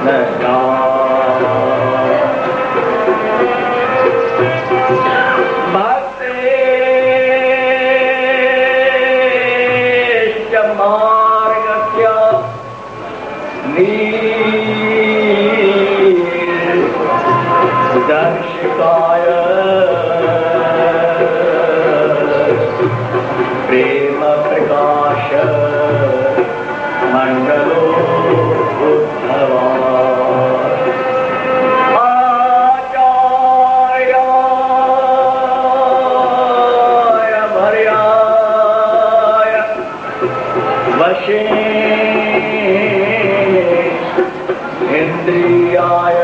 न भक्तेश्च मार्गस्य दर्शिकाय प्रेम प्रकाश मंडलो उद्धवा आचार्याय भर्याय वशे इंद्रियाय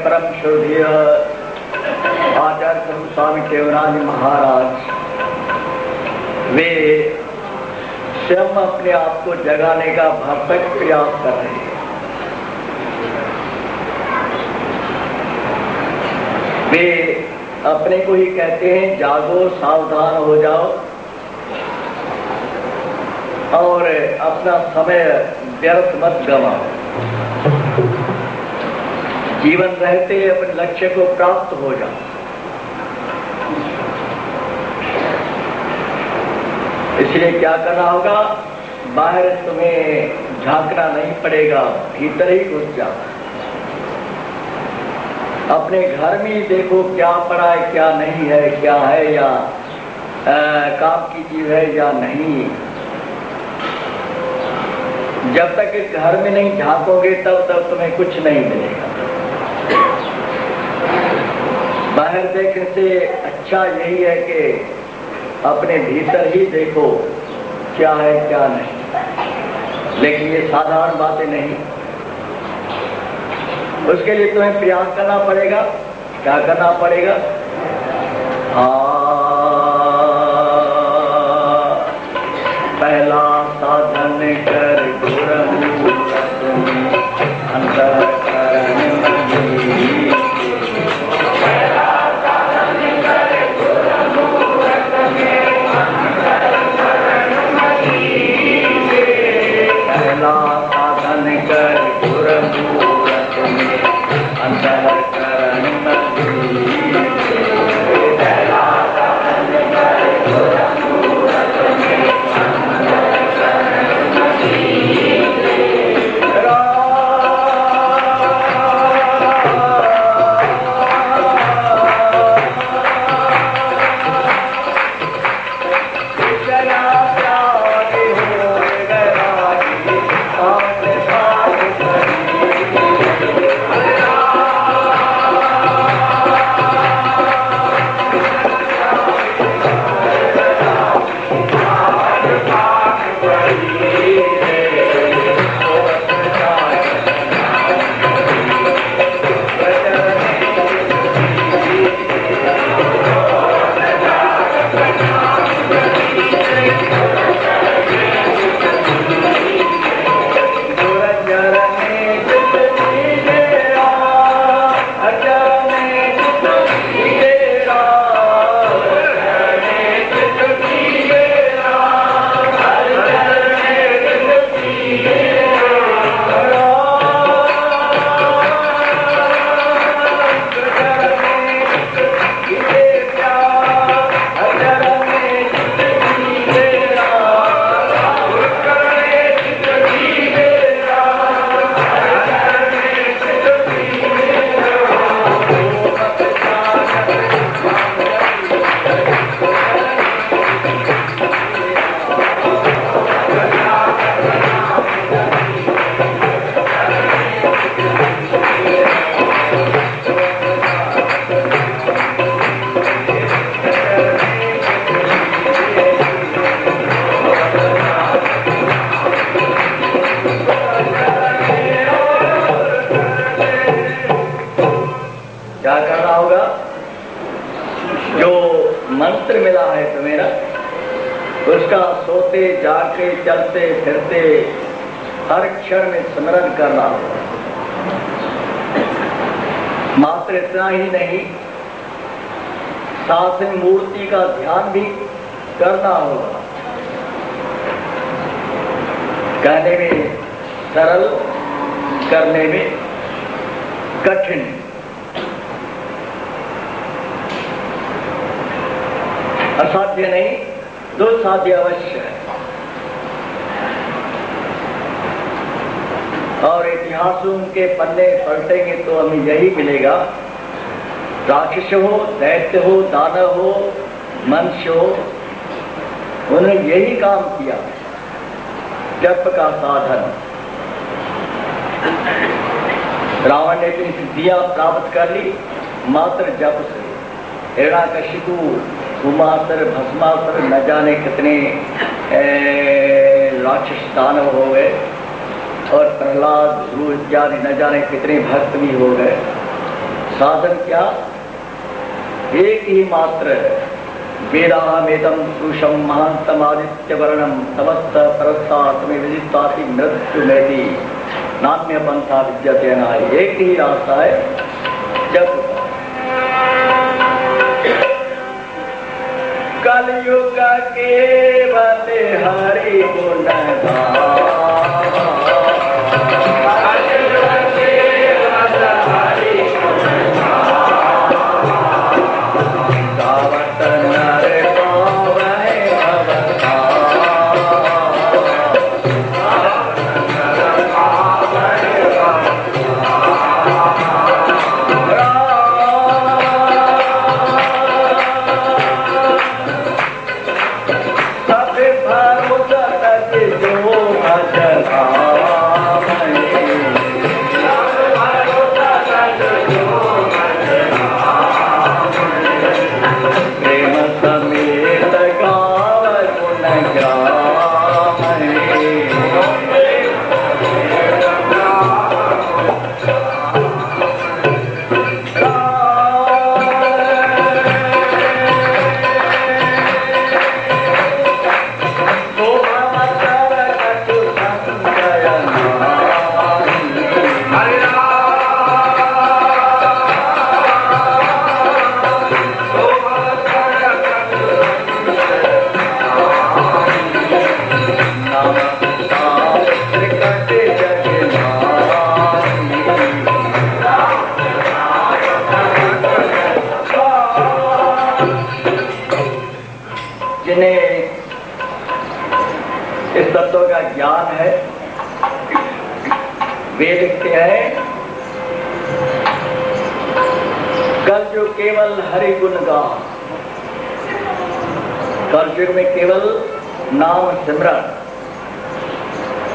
परम श्रद्धेय आचार्य स्वामी केवराज महाराज, वे स्वयं अपने आप को जगाने का भरसक प्रयास कर रहे हैं। वे अपने को ही कहते हैं जागो, सावधान हो जाओ और अपना समय व्यर्थ मत गवाओ। जीवन रहते अपने लक्ष्य को प्राप्त हो जाओ। इसलिए क्या करना होगा, बाहर तुम्हें झांकना नहीं पड़ेगा, भीतर ही घुस जाओ। अपने घर में ही देखो क्या पड़ा है, क्या नहीं है, क्या है या काम की चीज है या नहीं। जब तक इस घर में नहीं झांकोगे तब तक तुम्हें कुछ नहीं मिलेगा। बाहर देखने से अच्छा यही है कि अपने भीतर ही देखो क्या है क्या नहीं। लेकिन ये साधारण बातें नहीं, उसके लिए तुम्हें प्रयास करना पड़ेगा। क्या करना पड़ेगा? पहला साधन कर गुरमुख में अंतःकरण मही। पहला साधन कर गुरमुख में अंतःकरण मही। पहला साधन कर गुरमुख में अंतःकरण मही। मंत्र मिला है तुम्हें ना, उसका सोते जागते चलते फिरते हर क्षण में स्मरण करना होगा। मात्र इतना ही नहीं, साथ में मूर्ति का ध्यान भी करना होगा। कहने में सरल, करने में कठिन। असाध्य नहीं, दुस्साध्य अवश्य है। और इतिहासों के पन्ने पलटेंगे तो हमें यही मिलेगा। राक्षस हो, दैत्य हो, दानव हो, मनुष्य हो, उन्होंने यही काम किया, जप का साधन। रावण ने अपनी सिद्धियां प्राप्त कर ली मात्र जप से। हिरण्याकशिपु, कुमासुर, भस्मासुर, न जाने कितने राक्षस दानव हो गए, और प्रहलाद, ध्रुव इत्यादि न जाने कितने भक्त भी हो गए। साधन क्या? एक ही मात्र, वेदाहमेदं पुरुषं महान्तमादित्य वर्णम समस्त परस्तात्मे विदित्वाति मृत्युमेति नान्य पंथा विद्यते नाहि। एक ही रास्ता है जप। कलयुग केवल हरि गुण गावत नर पावै इस तत्व का ज्ञान है। वे लिखते हैं कल जो केवल हरि गुण गान, कलयुग में केवल नाम सिमरन,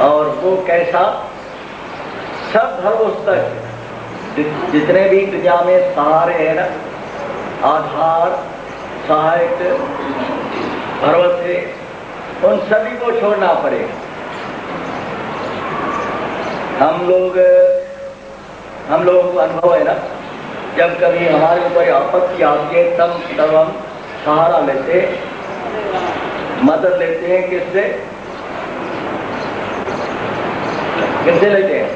और वो कैसा सब धर्मोस्तक जितने भी दुनिया में सहारे हैं ना, आधार सहायक भरोसे, उन सभी को छोड़ना पड़ेगा। हम लोगों को अनुभव है ना, जब कभी हमारे ऊपर आपत्ति आती है तब हम सहारा लेते, मदद लेते हैं। किससे लेते हैं?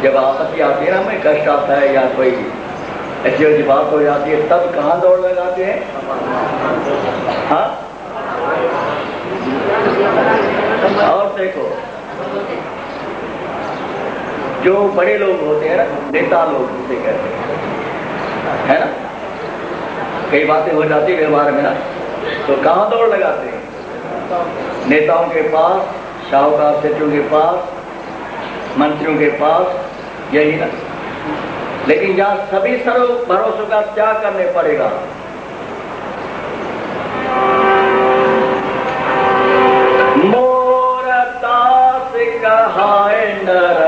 जब आपत्ति आती है ना, हमें कष्ट आता है या कोई ऐसी बात हो जाती है, तब कहाँ दौड़ लगाते हैं? हाँ, और देखो जो बड़े लोग होते हैं ना, नेता लोग जिसे कहते हैं, है ना, कई बातें हो जाती है व्यवहार में ना, तो कहाँ दौड़ लगाते हैं? नेताओं के पास, शाहूकार सेठों के पास, मंत्रियों के पास, यही ना। लेकिन जहाँ सभी सर्व भरोसों का त्याग करने पड़ेगा, कहाए नर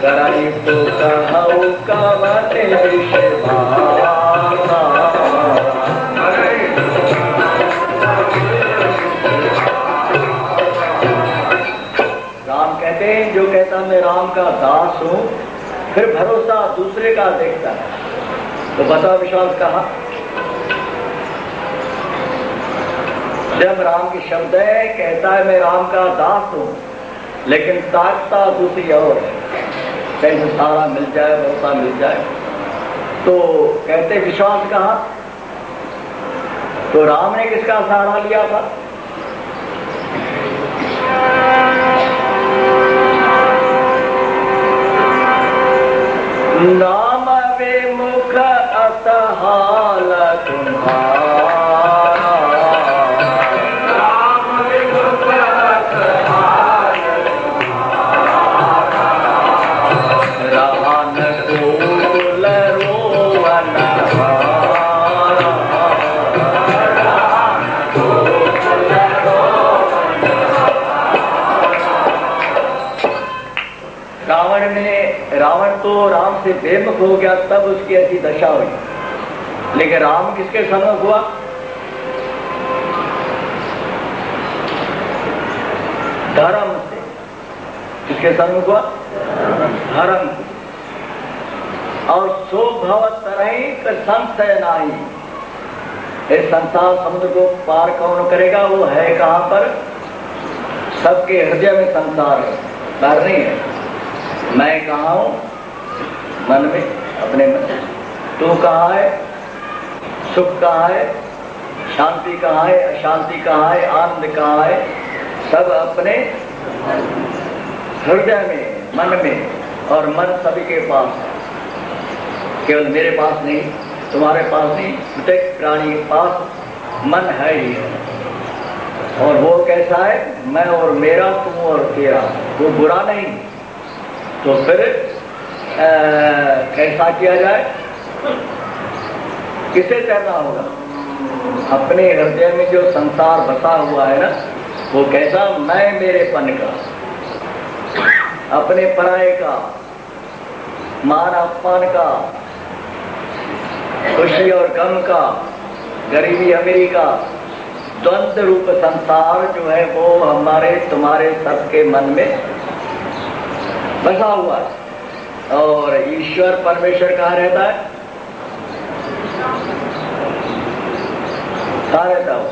कराई तो कहू कवन राम कहते हैं, जो कहता मैं राम का दास हूं, फिर भरोसा दूसरे का देखता है, तो बता विश्वास कहा? जब राम की शब्द है, कहता है मैं राम का दास हूं, लेकिन ताकता दूसरी और है, कहीं सहारा मिल जाए, भरोसा मिल जाए, तो कहते विश्वास कहा? तो राम ने किसका सहारा लिया था? नाम विमुख असहाल तुम्हारा, नाम विमुख असहाल रहन कुल रोवन रावण तो राम से बेमुख हो गया, तब उसकी ऐसी दशा हुई। लेकिन राम किसके सम्मुख हुआ? धर्म से। किसके सम्मुख हुआ? धर्म से। और सो भवत रहित संशय नाही, इस संसार समुद्र को पार कौन करेगा? वो है कहाँ पर? सबके हृदय में संसार है, बाहर नहीं है। मैं कहाँ हूँ? मन में, अपने मन। तू कहाँ है? सुख कहाँ है? शांति कहाँ है? अशांति कहाँ है? आनंद कहाँ है? सब अपने हृदय में, मन में। और मन सभी के पास है, केवल मेरे पास नहीं, तुम्हारे पास नहीं, प्रत्येक प्राणी के पास मन है ही है। और वो कैसा है? मैं और मेरा, तुम और तेरा। वो बुरा नहीं। तो फिर कैसा किया जाए? किसे तैरना होगा? अपने हृदय में जो संसार बसा हुआ है ना, वो कैसा? मैं मेरेपन का, अपने पराये का, मान अपमान का, खुशी और गम का, गरीबी अमीरी का, द्वंद्व रूप संसार जो है वो हमारे तुम्हारे सबके मन में बसा हुआ है। और ईश्वर परमेश्वर कहाँ रहता है? कहाँ रहता हो?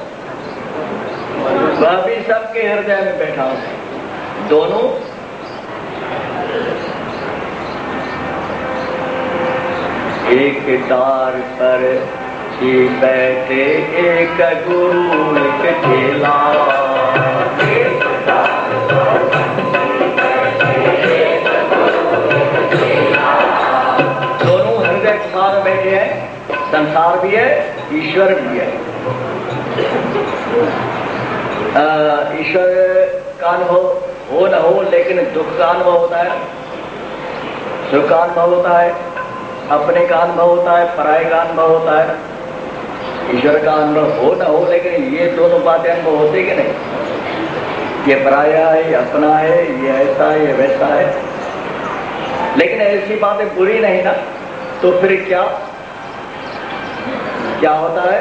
वह भी सबके हृदय में बैठा हूं। दोनों एक तार पर ही बैठे एक गुरु एक चेला। दोनों हृदय के साथ बैठे हैं। संसार भी है, ईश्वर भी है। ईश्वर का अनुभव हो न हो, लेकिन दुख का अनुभव होता है, सुख का अनुभव होता है, अपने का अनुभव होता है, पराये का अनुभव होता है। ईश्वर का अनुभव हो न हो, लेकिन ये दोनों बातें अनुभव होते कि नहीं? ये पराया है, ये अपना है, ये ऐसा है, ये वैसा है। लेकिन ऐसी बातें बुरी नहीं ना, तो फिर क्या क्या होता है?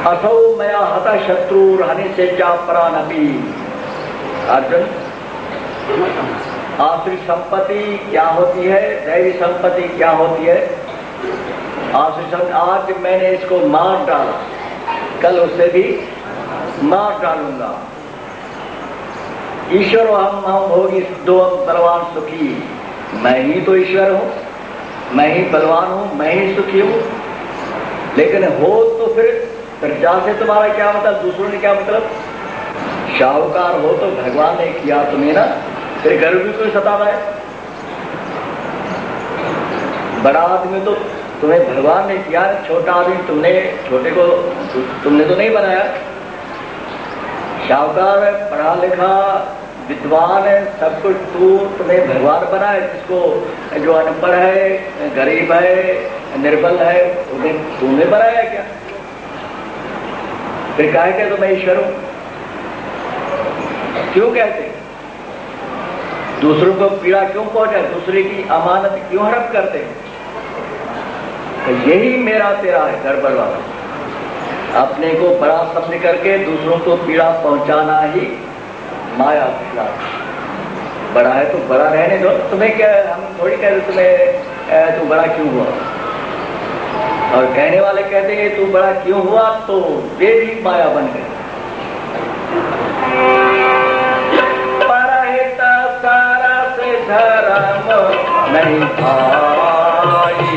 असौ मया हता शत्रु रहने से जा परानपी। अर्जुन, आसुरी संपत्ति क्या होती है, दैवी संपत्ति क्या होती है? आसुरी संपत्ति, आज मैंने इसको मार डाला, कल उसे भी मार डालूंगा। ईश्वर हम होगी दो बलवान सुखी। मैं ही तो ईश्वर हूँ, मैं ही बलवान हूँ, मैं ही सुखी हूँ। लेकिन हो तो फिर प्रजा से तुम्हारा क्या मतलब, दूसरों ने क्या मतलब? शाहूकार हो तो भगवान ने किया तुम्हें ना, फिर गर्व भी कोई सताता है। बड़ा आदमी तो तुम्हें भगवान ने किया, छोटा आदमी तुमने, छोटे को तुमने तो नहीं बनाया। शाहूकार है, पढ़ा लिखा विद्वान है, सब कुछ तुम्हें भगवान बनाए। जिसको जो अनपढ़ है, गरीब है, निर्बल है, उन्हें तुमने बनाया क्या? फिर कहे क्या तो मैं ईश्वर हूं? क्यों कहते? दूसरों को पीड़ा क्यों पहुंचाए? दूसरे की अमानत क्यों हड़प करते हैं? तो यही मेरा तेरा है गड़बड़ वाला। अपने को बड़ा समझ करके दूसरों को पीड़ा पहुंचाना ही माया खिलाफ। बड़ा है तो बड़ा रहने दो। तुम्हें क्या, हम थोड़ी कहते तुम्हें तू बड़ा क्यों हुआ, और कहने वाले कहते हैं तू बड़ा क्यों हुआ, तो वे भी माया बन गए। परहित सारा से धर्म नहीं भाई,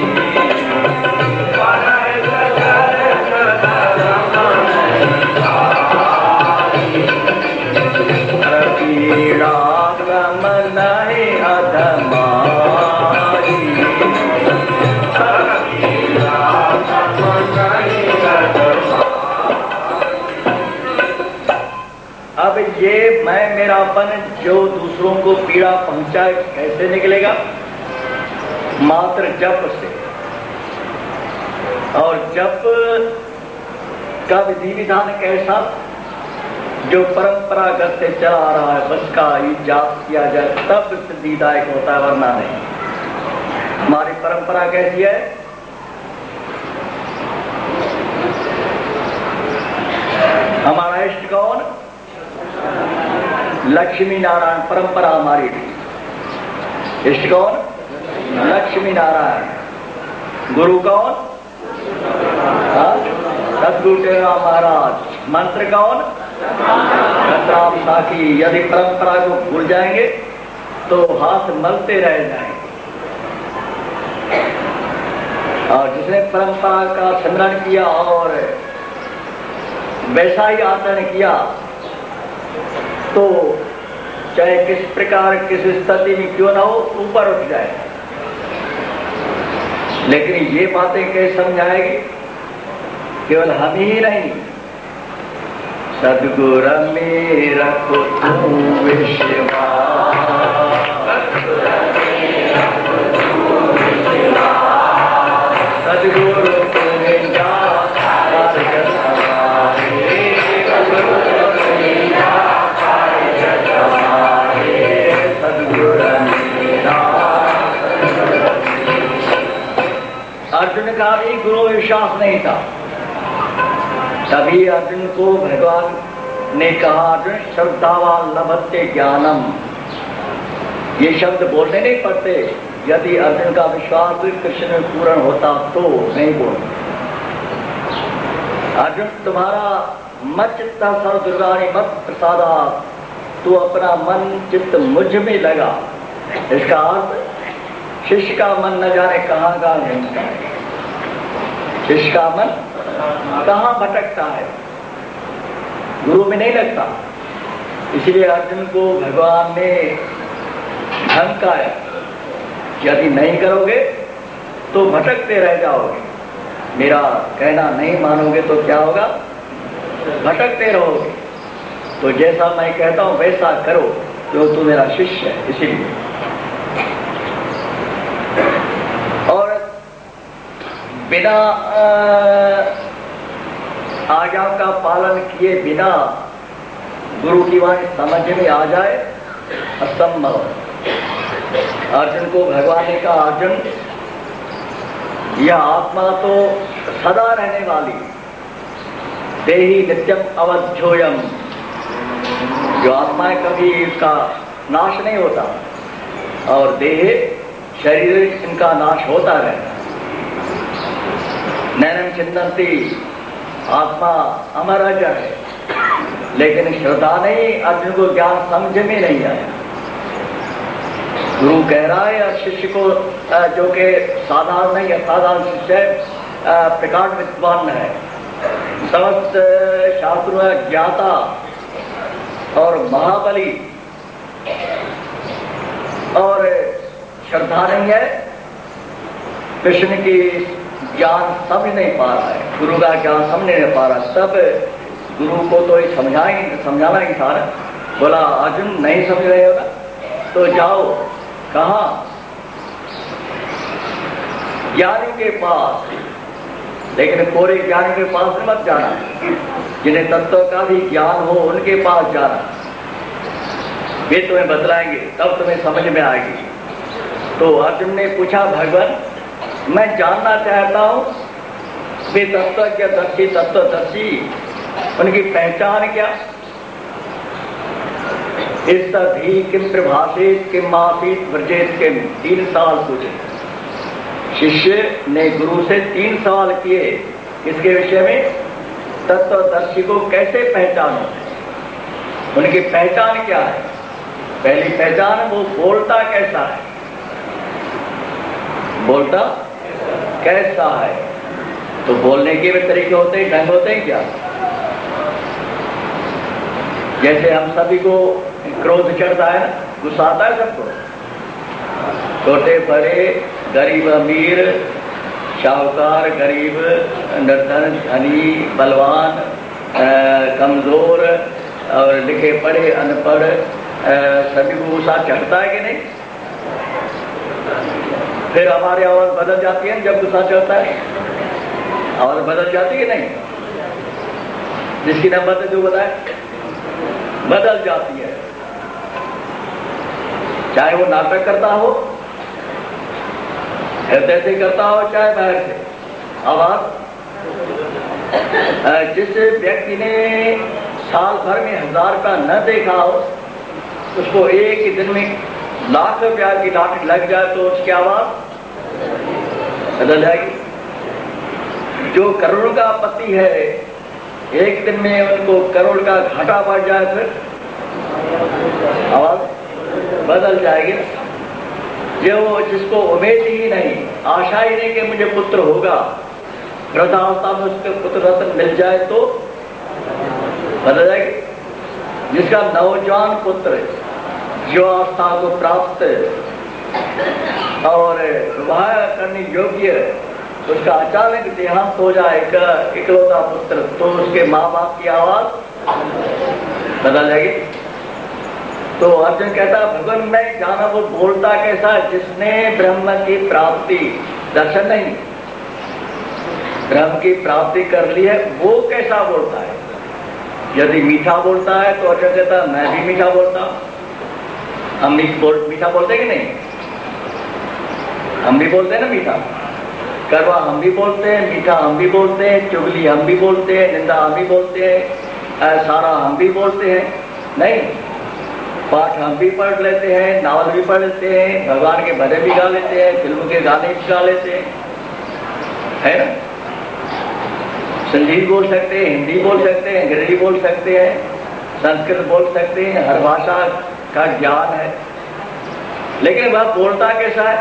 पीड़ा गम नहीं अधमाई। अब ये मैं मेरापन जो दूसरों को पीड़ा पहुंचाए कैसे निकलेगा? मात्र जप से। और जप का विधि विधान कैसा? जो परंपरागत से चला आ रहा है, बस का ही जाप किया जाए तब सिद्धिदायक होता है, वरना नहीं। हमारी परंपरा कैसी है? हमारा इष्ट कौन? लक्ष्मी नारायण। परंपरा हमारी इष्ट कौन? लक्ष्मी नारायण। गुरु कौन? सदगुरु टेरा महाराज। मंत्र कौन? संग्राम साखी। यदि परंपरा को भूल जाएंगे तो हाथ मलते रह जाएंगे। और जिसने परंपरा का स्मरण किया और वैसा ही आचरण किया तो चाहे किस प्रकार किस स्थिति में क्यों ना हो ऊपर उठ जाए। लेकिन ये बातें कैसे समझाएगी? केवल हम ही नहीं, सद्गुरु में रखो तुम विश्वास, सद्गुरु तुम्हें अर्जुन का भी गुरु विश्वास नहीं था। तभी अर्जुन को भगवान ने कहा, अर्जुन श्रद्धावान लभते ज्ञानम। ये शब्द बोलने नहीं पड़ते। यदि अर्जुन का विश्वास कृष्ण में पूर्ण होता तो नहीं बोल। अर्जुन तुम्हारा मत चित्ता सर्व दुर्गाणी मत प्रसादा, तू अपना मन चित्त मुझ में लगा। इसका अर्थ शिष्य का मन न जाने कहाँ कहाँ घूमता है, शिष्य का मन कहाँ भटकता है, गुरु में नहीं लगता। इसलिए अर्जुन को भगवान ने धमकाया, यदि नहीं करोगे तो भटकते रह जाओगे, मेरा कहना नहीं मानोगे तो क्या होगा, भटकते रहोगे। तो जैसा मैं कहता हूं वैसा करो, तो तू मेरा शिष्य है। इसीलिए और बिना आज्ञा का पालन किए बिना गुरु की वाणी समझ में आ जाए असंभव। अर्जुन को भगवान ने कहा, अर्जुन यह आत्मा तो सदा रहने वाली, देही नित्यम अवध्योयम। जो आत्मा है कभी इसका नाश नहीं होता, और देह शरीर इनका नाश होता रहता। नैनम चिंतन्ति, आत्मा अमर अजर है। लेकिन श्रद्धा नहीं, अर्जुन को ज्ञान समझ में नहीं आया। गुरु कह रहा है और शिष्य को, जो कि साधारण नहीं असाधारण शिष्य है, प्रकांड विद्वान है, समस्त शास्त्रों ज्ञाता और महाबली, और श्रद्धा नहीं है, कृष्ण की ज्ञान समझ नहीं पा रहा है, गुरु का ज्ञान समझ नहीं पा रहा। तब गुरु को तो समझाना ही था। बोला, अर्जुन नहीं समझ रहे हो ना तो जाओ, कहा ज्ञानी के पास, लेकिन पूरे ज्ञानी के पास मत जाना, जिन्हें तत्व का भी ज्ञान हो उनके पास जाना। वे तुम्हें बतलाएंगे, तब तुम्हें समझ में आएगी। तो अर्जुन ने पूछा, भगवान मैं जानना चाहता हूँ वे तत्वज्ञदर्शी तत्वदर्शी, उनकी पहचान क्या? इस तभी किम प्रभाषित किम मासित व्रजेत किम, 3 सवाल पूछे। शिष्य ने गुरु से 3 सवाल किए इसके विषय में, तत्वदर्शी को कैसे पहचानो, उनकी पहचान क्या है? पहली पहचान, वो बोलता कैसा है, बोलता कैसा है। तो बोलने के भी तरीके होते हैं, ढंग होते हैं क्या? जैसे हम सभी को क्रोध चढ़ता है, गुस्सा आता है सबको, छोटे बड़े, गरीब अमीर, शाहूकार गरीब, निर्धन धनी, बलवान कमजोर, और लिखे पढ़े अनपढ़, सभी को गुस्सा चढ़ता है कि नहीं? फिर हमारी आवाज बदल जाती है जब गुस्सा चढ़ता है, आवाज बदल जाती है नहीं? जिसकी न बदल जो बताए, बदल जाती है। चाहे वो नाटक करता हो, हृदय से करता हो, चाहे बाहर से, आवाज। जिस व्यक्ति ने साल भर में 1000 का न देखा हो, उसको एक ही दिन में लाख रुपया की लाठी लग जाए तो उसकी आवाज बदल जाएगी। जो करोड़ों का पति है, एक दिन में उनको करोड़ का घाटा बढ़ जाए फिर आवाज बदल जाएगी। जो जिसको उम्मीद ही नहीं, आशा ही नहीं कि मुझे पुत्र होगा, वृद्धावस्था में उसके पुत्र रत्न मिल जाए तो बदल जाएगी। जिसका नौजवान पुत्र युवावस्था को प्राप्त और विवाह करने योग्य, उसका अचानक देहांत हो जाए इकलौता पुत्र, तो उसके माँ बाप की आवाज बदल जाएगी। तो अर्जुन कहता भगवान मैं जाना वो बोलता कैसा, जिसने ब्रह्म की प्राप्ति, दर्शन नहीं, ब्रह्म की प्राप्ति कर ली है, वो कैसा बोलता है। यदि मीठा बोलता है तो अर्जुन कहता मैं भी मीठा बोलता हूं। हम मीठा बोलते कि नहीं, हम भी बोलते हैं ना मीठा, करवा हम भी बोलते हैं, मीठा हम भी बोलते हैं, चुगली हम भी बोलते हैं, निंदा हम भी बोलते हैं, सारा हम भी बोलते हैं। नहीं, पाठ हम भी पढ़ लेते हैं, नावल भी पढ़ लेते हैं, भगवान के भजन भी गा लेते हैं, फिल्म के गाने भी गा लेते हैं, है ना। संगीत बोल सकते हैं, हिंदी बोल सकते हैं, अंग्रेजी बोल सकते हैं, संस्कृत बोल सकते हैं, हर भाषा का ज्ञान है। लेकिन वह बोलता कैसा है,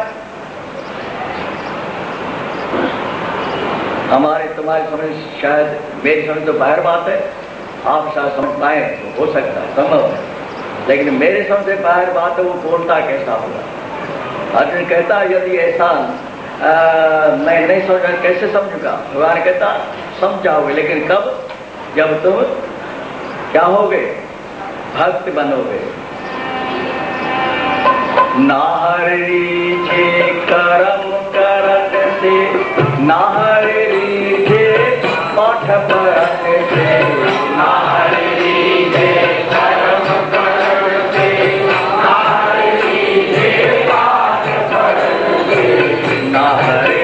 हमारे तुम्हारी समझ, शायद मेरी समझ तो बाहर बात है, आप शायद समझ पाए तो हो सकता है, संभव है, लेकिन मेरे समझ से बाहर बात है, वो बोलता कैसा होगा। अर्जुन कहता यदि ऐसा मैं नहीं समझा कैसे समझूंगा। भगवान कहता समझाओगे, लेकिन कब, जब तुम क्या होगे, भक्त बनोगे। नाहरी जे कर्म करत से, नाहरी जे पाठ पढ़त से, नाहरी जे कर्म करत से, नाहरी जे पाठ पढ़त से, नाहरी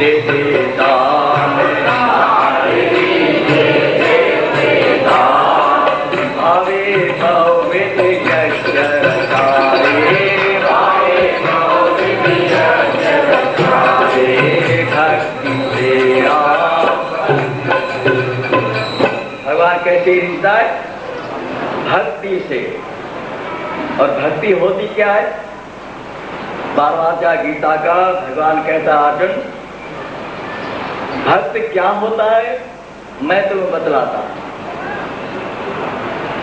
जे दे दान, नाहरी जे दे दान, भावे भवित यश कैसे रिश्ता है, भक्ति से। और भक्ति होती क्या है, 12वां गीता का भगवान कहता अर्जुन भक्त क्या होता है मैं तुम्हें बतलाता।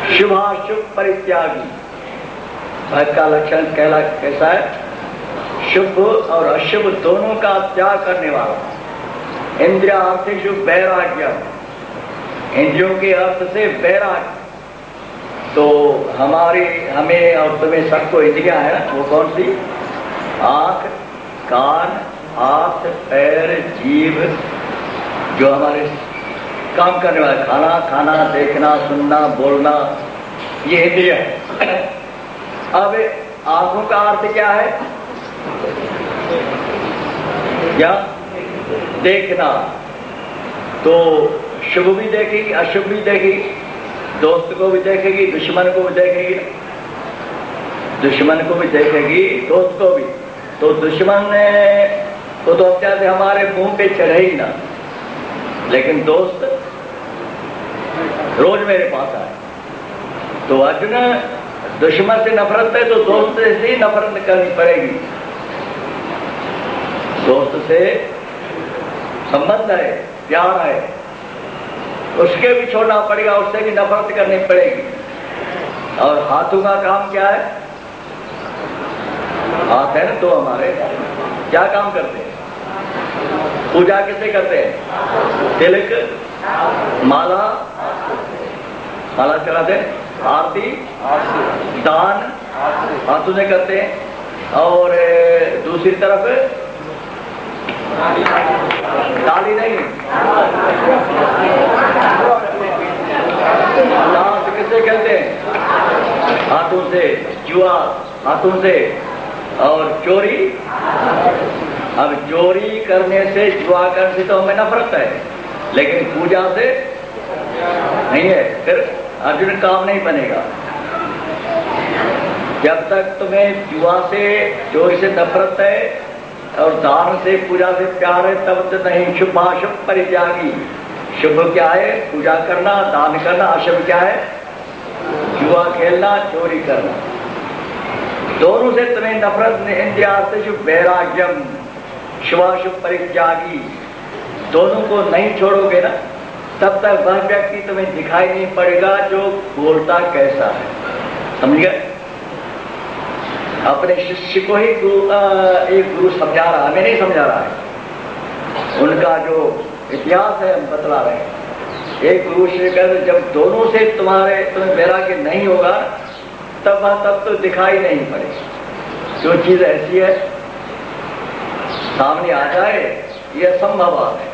शुभाशुभ परित्यागी, भक्त का लक्षण कैसा है, शुभ और अशुभ दोनों का त्याग करने वाला। इंद्रियार्थेषु वैराग्यम, इंद्रियों के अर्थ से वैराग्य। तो हमें और तुम्हें सबको इंद्रियां है ना, वो कौन सी, आंख, कान, हाथ, पैर, जीभ, जो हमारे काम करने वाले, खाना खाना, देखना, सुनना, बोलना, ये इंद्रिया है। अब आंखों का अर्थ क्या है, क्या, देखना। तो शुभ भी देखेगी, अशुभ भी देखेगी, दोस्त को भी देखेगी, दुश्मन को भी देखेगी, दुश्मन को भी देखेगी, दोस्त को भी। तो दुश्मन को तो अत्याचार हमारे मुंह पे चढ़े ही ना, लेकिन दोस्त रोज मेरे पास आए। तो अर्जुन दुश्मन से नफरत है तो दोस्त से ही नफरत करनी पड़ेगी। दोस्त से संबंध है, प्यार है, उसके भी छोड़ना पड़ेगा, उससे भी नफरत करनी पड़ेगी। और हाथों का काम क्या है, हाथ है ना तो हमारे क्या काम करते हैं, पूजा किसे करते हैं, तिलक, माला, माला चढ़ाते हैं, आरती, दान हाथों से करते हैं। और दूसरी तरफ ताली नहीं, डांस किससे खेलते हैं, हाथों से, जुआ हाथों से, और चोरी। अब चोरी करने से, जुआ करने से तो हमें नफरत है, लेकिन पूजा से नहीं है, फिर अर्जुन काम नहीं बनेगा। जब तक तुम्हें जुआ से, चोरी से नफरत है और दान से, पूजा से प्यार है, तब तक नहीं। शुभाशुभ परित्यागी, शुभ क्या है? पूजा करना, दान करना। अशुभ क्या है? जुआ खेलना, चोरी करना। दोनों से तुम्हें नफरत, इंद्रियार्थेषु वैराग्यम, शुभाशुभ परित्यागी, दोनों को नहीं छोड़ोगे ना, तब तक वह व्यक्ति तुम्हें दिखाई नहीं पड़ेगा जो बोलता कैसा है। समझ गए? अपने शिष्य को ही एक गुरु समझा रहा, हमें नहीं समझा रहा है। उनका जो इतिहास है हम बतला रहे हैं। एक गुरु से कहते जब दोनों से तुम्हें वैराग्य नहीं होगा तब तो दिखाई नहीं पड़ेगा। जो चीज ऐसी है सामने आ जाए ये असंभव बात है।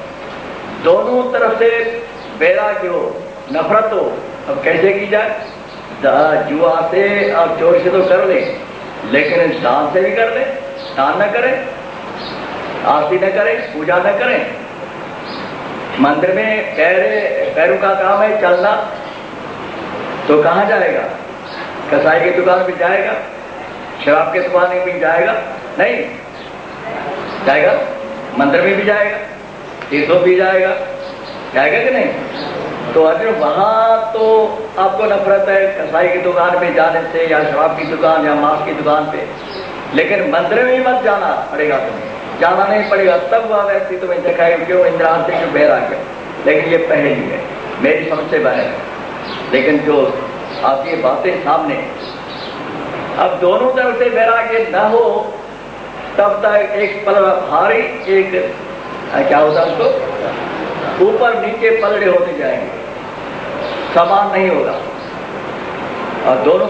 दोनों तरफ से वैराग्य हो, नफरत हो, अब कैसे की जाए? जुआ से और चोर से तो कर ले, लेकिन दान से भी कर ले। दान न करें, आरती न करें, पूजा न करें, मंदिर में पैरों का काम है चलना, तो कहाँ जाएगा? कसाई की दुकान पे जाएगा? शराब की दुकान में भी जाएगा? नहीं जाएगा। मंदिर में भी जाएगा, तीर्थों भी जाएगा कि नहीं? तो अगर वहां तो आपको नफरत है कसाई की दुकान पे जाने से, या शराब की दुकान या मांस की दुकान पे, लेकिन मंदिर में मत जाना पड़ेगा, तुम्हें जाना नहीं पड़ेगा। तब वह व्यक्ति तुम्हें दिखाए क्यों? इंद्रियार्थेषु वैराग्य। लेकिन ये पहली है, मेरी समझ से बाहर है। लेकिन जो आपकी बातें सामने, अब दोनों तरफ से वैराग्य न हो तब तक एक पल भारी, एक क्या होता है उसको, ऊपर नीचे पलड़े होते जाएंगे, समान नहीं होगा। और दोनों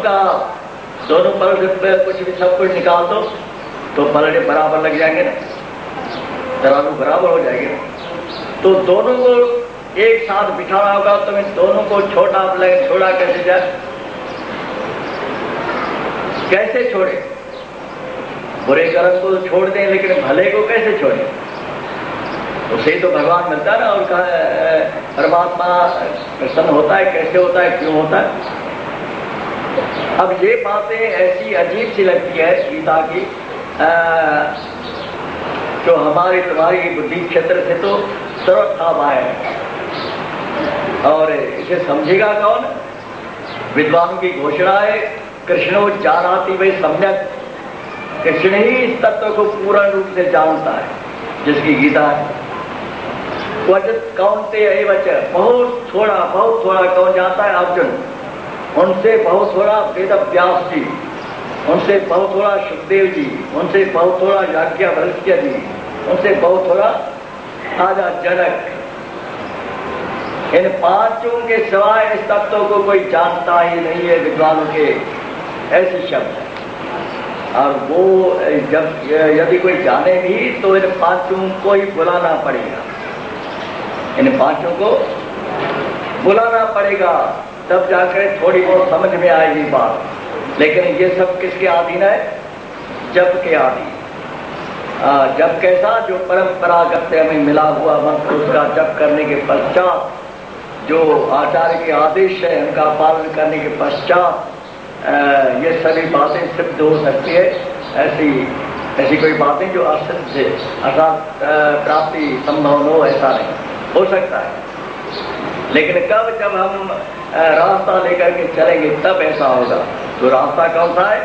पलड़े पे कुछ भी सब कुछ निकाल दो तो पलड़े बराबर लग जाएंगे ना, तराजू बराबर हो जाएंगे ना। तो दोनों को एक साथ बिठाना होगा, तुम्हें दोनों को छोड़ा कैसे जाए? कैसे छोड़े? बुरे कर्म को छोड़ दें, लेकिन भले को कैसे छोड़े? उसे तो भगवान मिलता है ना, और परमात्मा प्रसन्न होता है, कैसे होता है, क्यों होता है? अब ये बातें ऐसी अजीब सी लगती है गीता की, जो हमारी तुम्हारी बुद्धि क्षेत्र से तो सर्वथा बाहर है। और इसे समझेगा कौन? विद्वानों की घोषणा है, कृष्णो जानाति वै सम्यक। कृष्ण ही इस तत्व को पूर्ण रूप से जानता है, जिसकी गीता है। क्वचित कौन्तेय एव च, बहुत थोड़ा कौन जानता है? अर्जुन। उनसे बहुत थोड़ा वेद व्यास जी, उनसे बहुत थोड़ा सुखदेव जी, उनसे बहुत थोड़ा याज्ञवल्क्य जी, उनसे बहुत थोड़ा राजा जनक। इन पांचों के सिवाय इस तत्व को कोई जानता ही नहीं है विद्वानों के, ऐसे शब्द है। और वो जब यदि कोई जाने भी तो इन पांचों को ही बुलाना पड़ेगा, इन पांचों को बुलाना पड़ेगा, तब जाकर थोड़ी बहुत समझ में आएगी बात। लेकिन ये सब किसके अधीन है? जप के अधीन। जप कैसा? जो परंपरागत से हमें मिला हुआ मंत्र, उसका जप करने के पश्चात, जो आचार्य के आदेश है उनका पालन करने के पश्चात ये सभी बातें सिद्ध हो सकती है। ऐसी कोई बातें जो असिद्ध है, अर्थात प्राप्ति संभव हो, ऐसा नहीं हो सकता है। लेकिन कब? जब हम रास्ता लेकर के चलेंगे तब ऐसा होगा। तो रास्ता कौन सा है?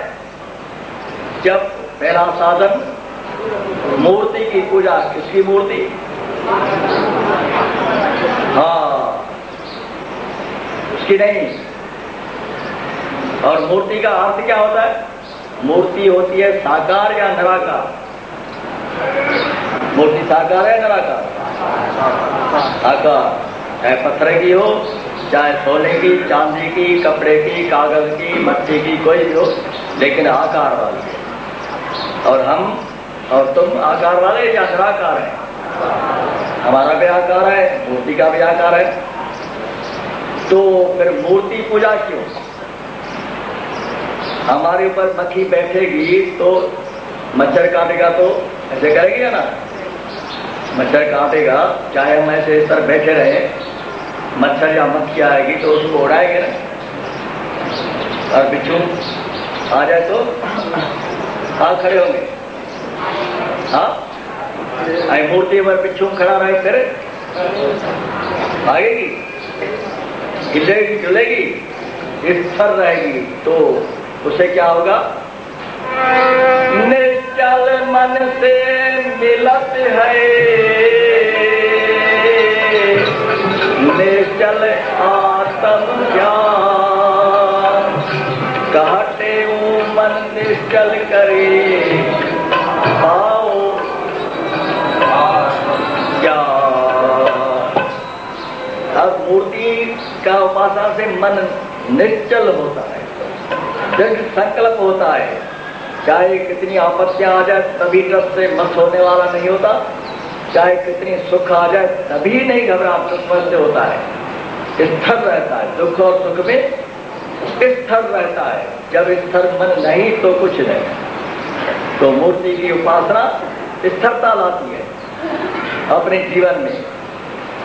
जब पहला साधन मूर्ति की पूजा। किसकी मूर्ति? हाँ, उसकी नहीं। और मूर्ति का अर्थ क्या होता है? मूर्ति होती है साकार या निराकार? मूर्ति साकार है निराकार? साकार। चाहे पत्थर की हो, चाहे सोने की, चांदी की, कपड़े की, कागज की, मट्टी की, कोई भी हो, लेकिन आकार वाली है। और हम और तुम आकार वाले या निराकार है? हमारा भी आकार है, मूर्ति का भी आकार है। तो फिर मूर्ति पूजा क्यों? हमारे ऊपर मक्खी बैठेगी तो मच्छर काटेगा, तो ऐसे करेगी ना? मच्छर काटेगा, चाहे हम ऐसे इस तरह बैठे रहे, मच्छर या मक्खी आएगी तो उसको उड़ाएंगे ना। और बिच्छू आ जाए तो कहाँ खड़े होंगे? हाँ, मूर्ति पर बिच्छू खड़ा रहे फिर भागेगी, हिलेगी जुलेगी, स्थिर रहेगी, तो उसे क्या होगा? निश्चल मन से मिलत है, निश्चल आत्म ज्ञान, कहते मन निश्चल करे पाओ ज्ञान। अब मूर्ति का उपासना से मन निश्चल होता है, दृढ़ संकल्प होता है, चाहे कितनी आपत्तियां आ जाए तभी रस से मत होने वाला नहीं होता, चाहे कितनी सुख आ जाए तभी नहीं घबराहट से होता है, स्थिर रहता है, दुख और सुख में स्थिर रहता है। जब स्थिर मन नहीं तो कुछ नहीं। तो मूर्ति की उपासना स्थिरता लाती है अपने जीवन में,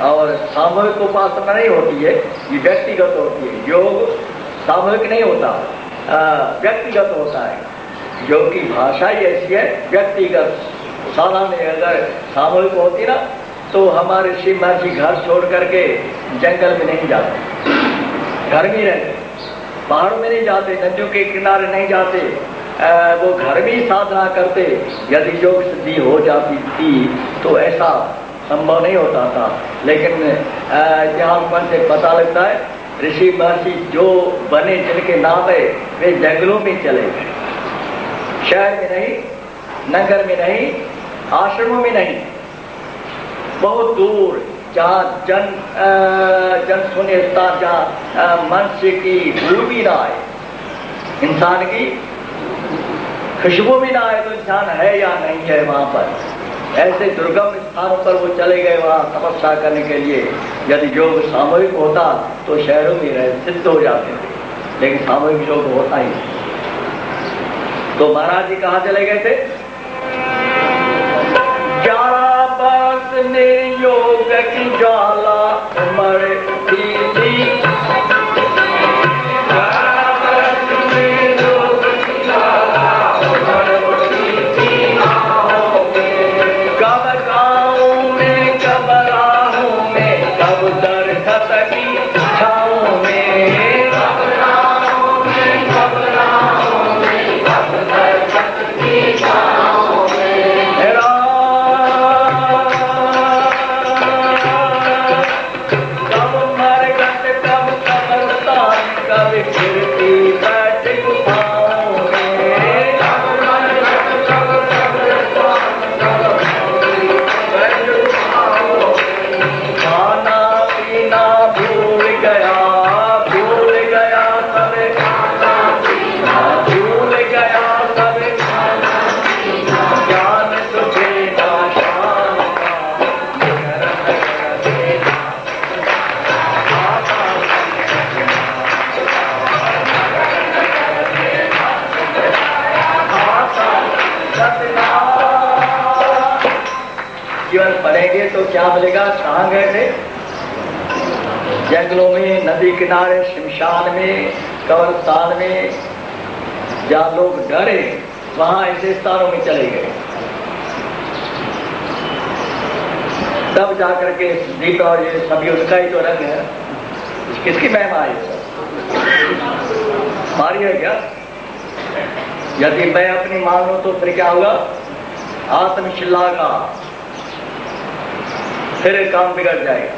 और सामूहिक उपासना नहीं होती है, ये व्यक्तिगत होती है। योग सामूहिक नहीं होता, व्यक्तिगत होता है। योग की भाषा ही ऐसी है, व्यक्तिगत। सालाने अगर सामूहिक होती ना तो हमारे ऋषि महर्षि घर छोड़ करके जंगल में नहीं जाते, घर में रहते, पहाड़ों में नहीं जाते, नदियों के किनारे नहीं जाते, वो घर में ही साधना करते। यदि योग सिद्धि हो जाती थी तो ऐसा संभव नहीं होता था। लेकिन इतिहास से पता लगता है ऋषि महर्षि जो बने, जिनके नाम है, वे जंगलों में चले गए, शहर में नहीं, नगर में नहीं, आश्रमों में नहीं, बहुत दूर जहाँ जन सुने स्थान, जहाँ मनुष्य की धूल भी ना आए, इंसान की खुशबू भी ना आए, तो इंसान है या नहीं है वहाँ पर। ऐसे दुर्गम स्थानों पर वो चले गए वहाँ तपस्या करने के लिए। यदि योग सामूहिक होता तो शहरों में रह सिद्ध हो जाते थे, लेकिन सामूहिक योग होता ही नहीं। तो महाराज जी कहाँ चले गए थे? 11 वर्ष में योग की ज्वाला उमड़ थी, 11 वर्ष में योग की ज्वाला उमड़ थी। कब गाँव में, कब राहों में, कब दरखत की छाँव में, कब राहों में, कब राहों में, कब दरखत की छाँव में, कब मरघट, कब कब्रिस्तान, कब गिरती बैठ गुफाओं में, कब मरघट, कब कब्रिस्तान, कब गिरती बैठ गुफाओं में। खाना पीना भूल गया सब, खाना पीना भूल गया सब, ज्ञान तुझे ना शान का, जीवन पढ़ेंगे तो क्या मिलेगा? कहाँ गए थे? जंगलों में, नदी किनारे, शमशान में, कब्रिस्तान में, जहाँ लोग डरे वहाँ ऐसे स्थानों में चले गए। तब जाकर के दीप और ये सभी उसका ही तो रंग है। किसकी महिमा है? हमारी है क्या? यदि मैं अपनी मान लूं तो फिर क्या होगा? आत्मशिला फिर काम बिगड़ जाएगा,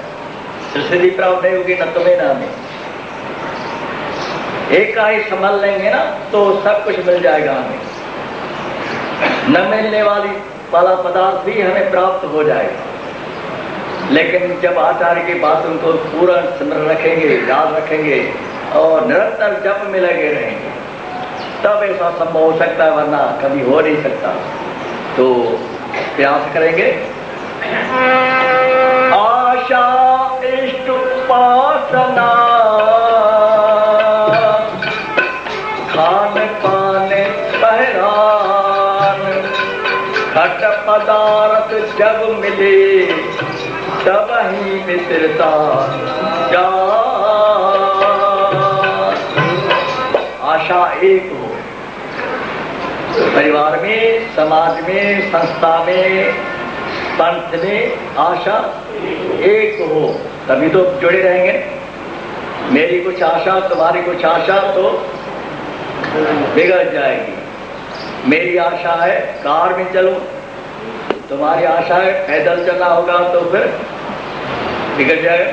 फिर सिद्धि प्राप्त नहीं होगी, न तुम्हें न हमें। एक का ही संभाल लेंगे ना तो सब कुछ मिल जाएगा हमें, न मिलने वाला पदार्थ भी हमें प्राप्त हो जाएगा। लेकिन जब आचार्य की बात उनको पूरा स्मरण रखेंगे, याद रखेंगे और निरंतर जप में लगे रहेंगे, तब ऐसा संभव हो सकता है, वरना कभी हो नहीं सकता। तो प्रयास करेंगे। आशा इष्ट उपासना, खान पान पहरान, घट पदार्थ जब मिले तब ही मित्रता जान। आशा एक हो, परिवार में, समाज में, संस्था में, पंथ में आशा एक हो। तभी तो जुड़े रहेंगे। मेरी कुछ आशा, तुम्हारी कुछ आशा तो बिगड़ जाएगी। मेरी आशा है कार में चलूं, तुम्हारी आशा है पैदल चलना होगा, तो फिर बिगड़ जाएगा।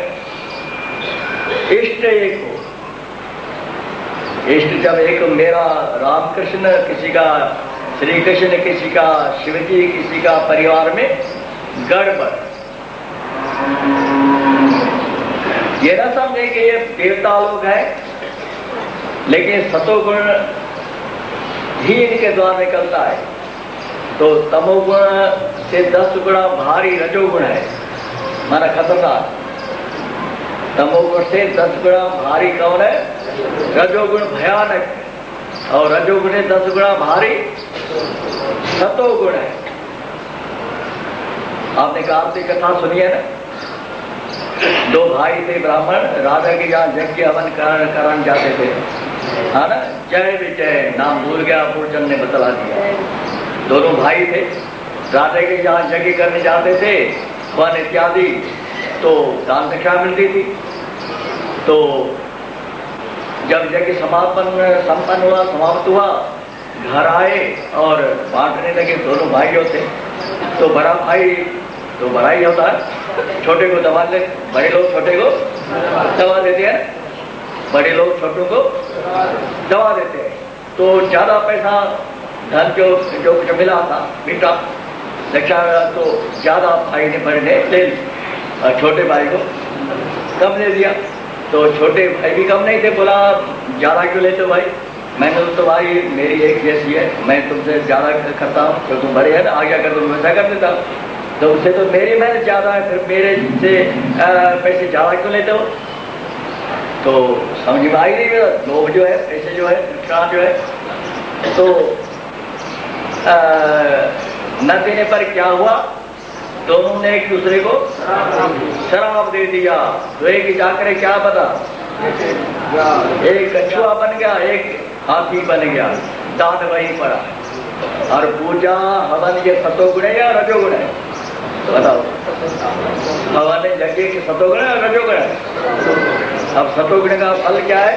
इष्ट एक हो, इष्ट जब एक, मेरा रामकृष्ण, किसी का श्री कृष्ण, किसी का शिवजी, किसी का परिवार में गड़बड़। ये ना समझे कि ये देवता लोग हैं, लेकिन सतोगुण ही इनके द्वारा निकलता है। तो तमोगुण से 10 गुना भारी रजोगुण है, माना खतरनाक। तमोगुण से 10 गुना भारी कौन है? रजोगुण भयानक है, और रजोगुण से 10 गुना भारी सतोगुण है। आपने कार्तिक कथा सुनी है ना? 2 भाई थे ब्राह्मण, राजा के यहाँ यज्ञ हवन कराने जाते थे, है ना? जय विजय नाम भूल गया, पूर्वजन ने बतला दिया। दोनों भाई थे, राजा के यहाँ यज्ञ करने जाते थे, वन इत्यादि, तो दान दक्षिणा मिलती थी। तो जब यज्ञ संपन्न हुआ, समाप्त हुआ, घर आए और बांटने लगे। दोनों भाइयों थे, तो बड़ा भाई तो बड़ा ही होता है, छोटे को दबा ले, बड़े लोग छोटे को दबा देते हैं, बड़े लोग छोटों को दबा देते हैं। तो ज्यादा पैसा धन जो कुछ मिला था, बेटा दक्षिणा मिला, तो ज्यादा भाई ने बड़े ने ले लिया, छोटे भाई को कम ले दिया। तो छोटे भाई भी कम नहीं थे, बोला ज्यादा क्यों लेते हो भाई? मैंने तो भाई मेरी एक जैसी है, मैं तुमसे ज्यादा करता हूँ, तो तुम बड़े है ना, आगे अगर तुम वैसा कर देता हूँ, तो उससे तो मेरी मेहनत ज्यादा है, फिर मेरे से पैसे ज्यादा क्यों लेते हो? तो समझ में आई नहीं मेरा, लोग जो है, पैसे जो है, जो है, तो न देने पर क्या हुआ? दोनों ने एक दूसरे को शराब दे दिया। तो एक जाकर क्या बता, एक कछुआ बन गया, एक हाथी बन गया, दान वहीं पड़ा। और पूजा हवन ये सतोगुण है या रजोगुण है? बताओ, हवन यज्ञ के सतोगुण है या रजोगुण है? अब सतोगुण का फल क्या है?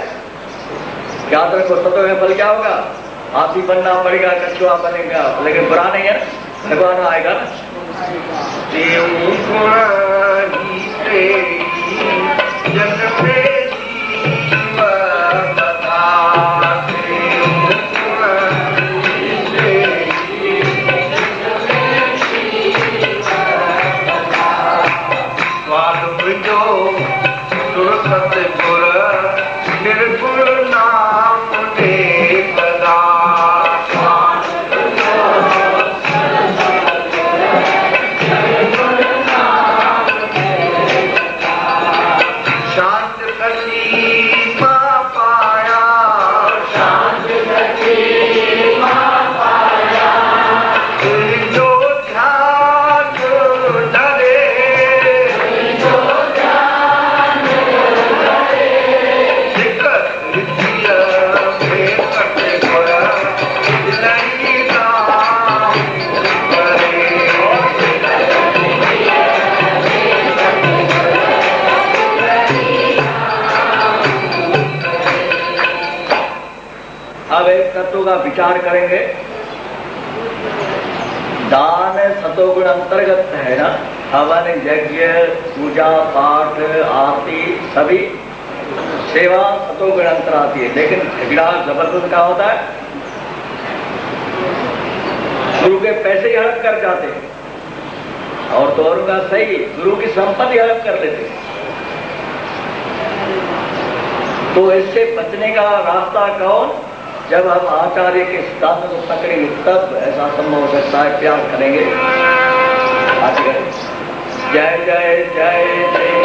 याद रखो, सतोगुण का फल क्या होगा? हाथी बनना पड़ेगा, कछुआ बनेगा, लेकिन बुरा नहीं है, भगवान आएगा ना। अब एक तत्व का विचार करेंगे। दान सतोगुण अंतर्गत है ना, हवन यज्ञ पूजा पाठ आरती सभी सेवा सतोगुण अंतर आती है। लेकिन झगड़ा जबरदस्त का होता है, गुरु के पैसे ही हड़प कर जाते हैं, और तो और का सही गुरु की संपत्ति हड़प कर लेते हैं। तो इससे बचने का रास्ता कौन? जब हम आचार्य के सिद्धांत को पकड़ेंगे तब ऐसा संभव हो सकता है। प्यार करेंगे। जय जय जय जय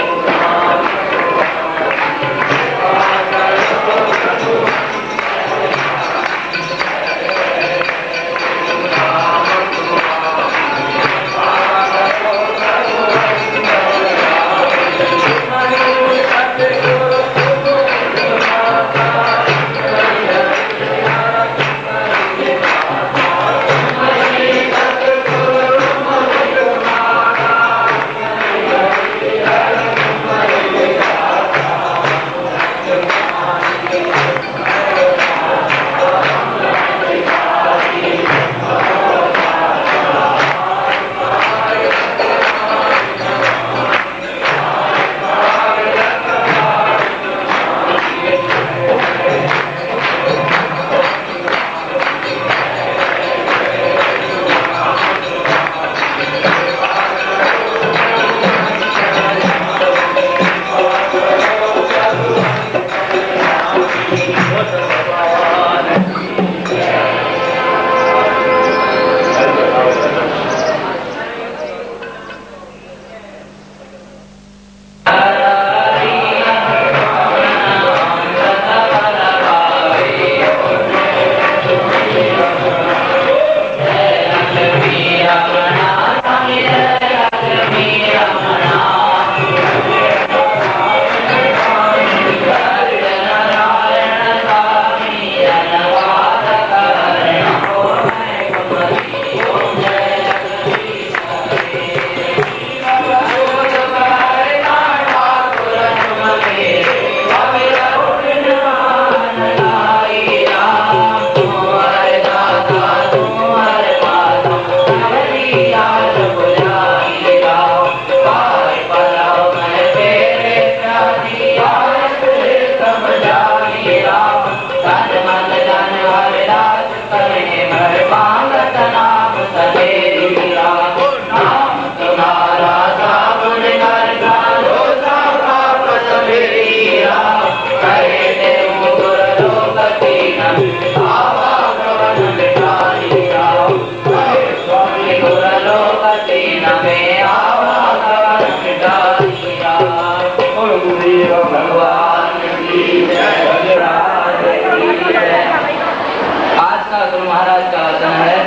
महाराज का वचन है,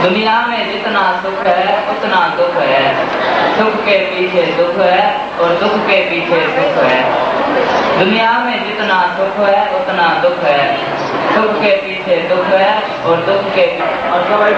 दुनिया में जितना सुख है उतना दुख है, सुख के पीछे दुख है और दुख के पीछे सुख है। दुनिया में जितना सुख है उतना दुख है, सुख के पीछे दुख है और दुख के जो चले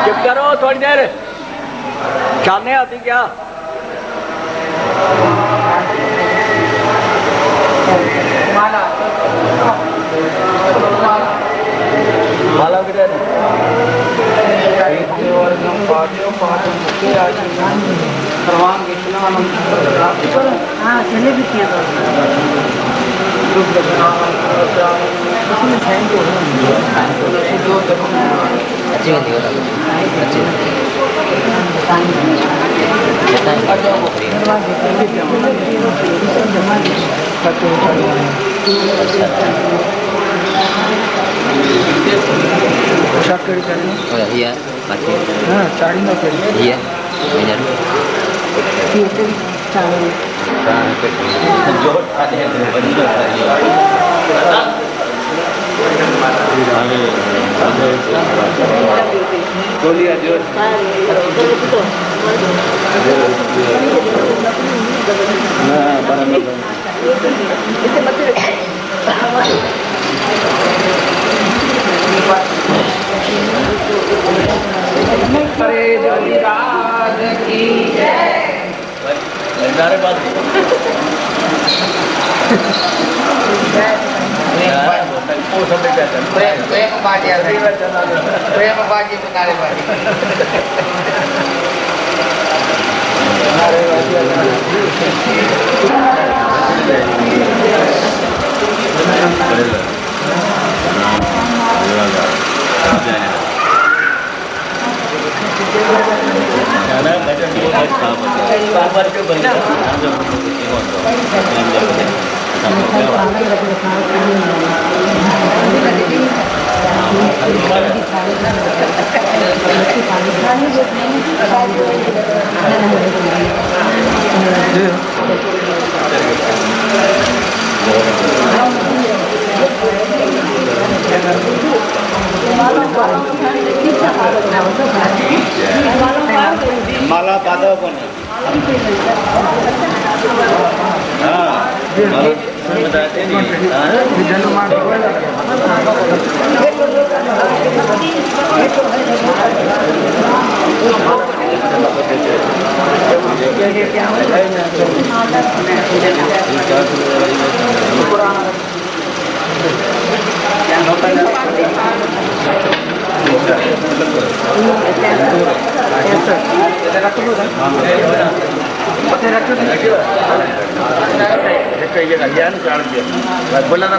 चुप करो थोड़ी देर, चलने आती क्या? माला किधर? हाँ चले भी किया अच्छी होती iya pasti iya benar माला पादव पण बताते बोला ना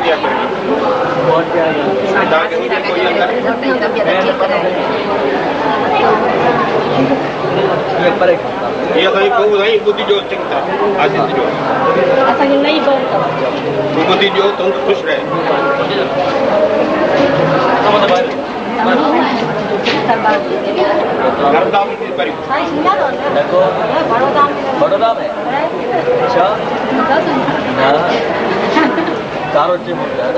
दिया करेगी और क्या है? दाग नहीं दे कोई अंदर ये परे ये तो एक नहीं बुद्धि जो चिंता आज जो असांखे नई बहुत बुद्धि जो तुम खुश रहे नर्मदा में परी देखो बड़ौदा में अच्छा हाँ कारो चिप हो गया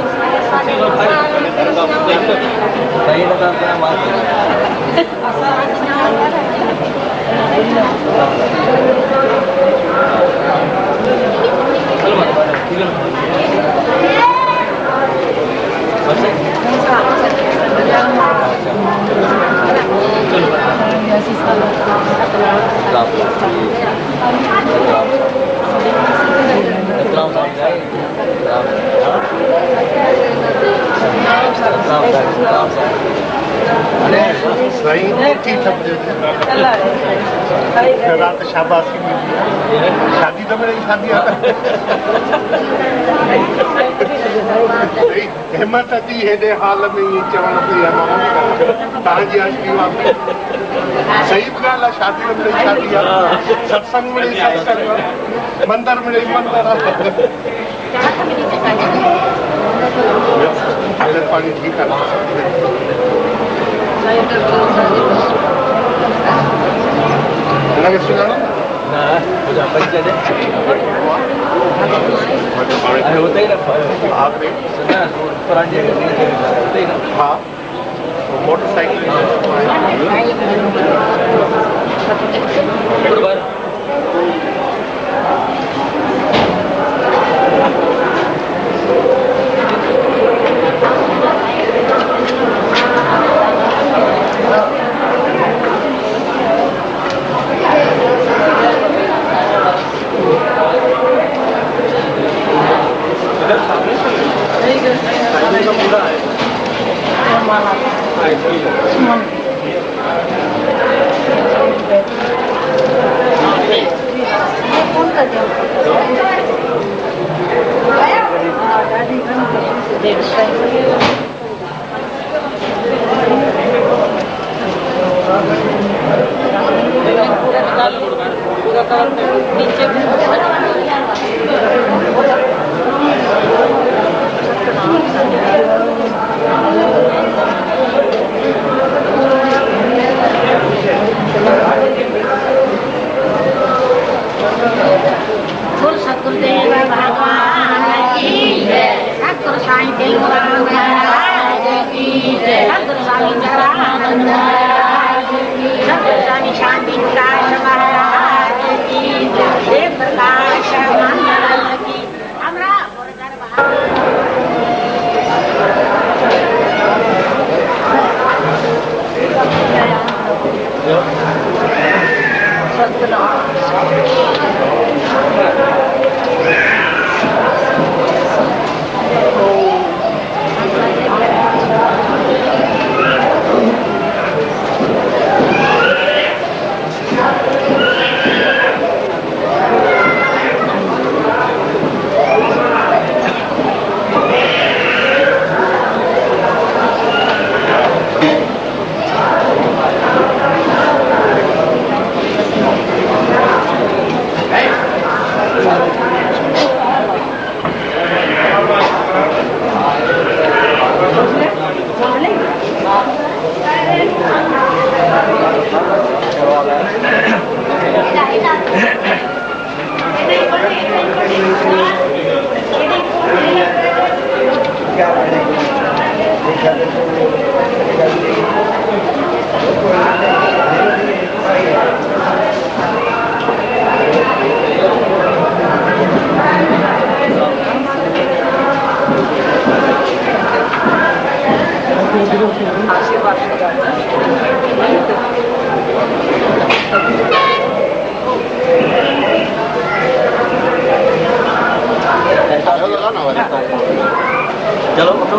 सही लगा क्या बात सही रात शाबाशी शादी तो मेरी शादी हिम्मत थी हेॾे हाल में ये चवण ते तव्हांजी आशीर्वाद सही बि ॻाल्हि आहे शादी में मिले शादी आहे सत्संग मिले सत्संग मंदर मिले मंदर आहे पाणी ठीकु आहे हिनखे सुञाणो nah udah baca deh ayo hote ही ना आगरे सुना पुरानी जगह नहीं होते ही ना हाँ मोटरसाइकिल बराबर सतगुरुदेव भगवान की जय, सतगुरु साईं दिलवान महाराज की जय, सतगुरु स्वामी जगदानंद महाराज की जय, सतगुरु स्वामी शांति प्रकाश महाराज की जय, देव प्रकाश महाराज की हमरा चलो उठो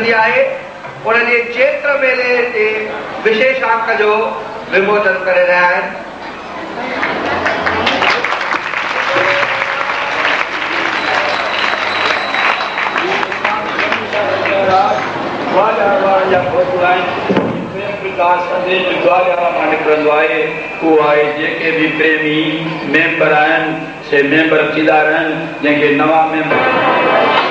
दिया है उन्होंने चैत्र मेले के विशेषांक जो विमोचन करे रहा है। जेके भी प्रेमी मेंबर आहिनि से मेंबर थींदा रहनि जंहिंखे नवां मेंबर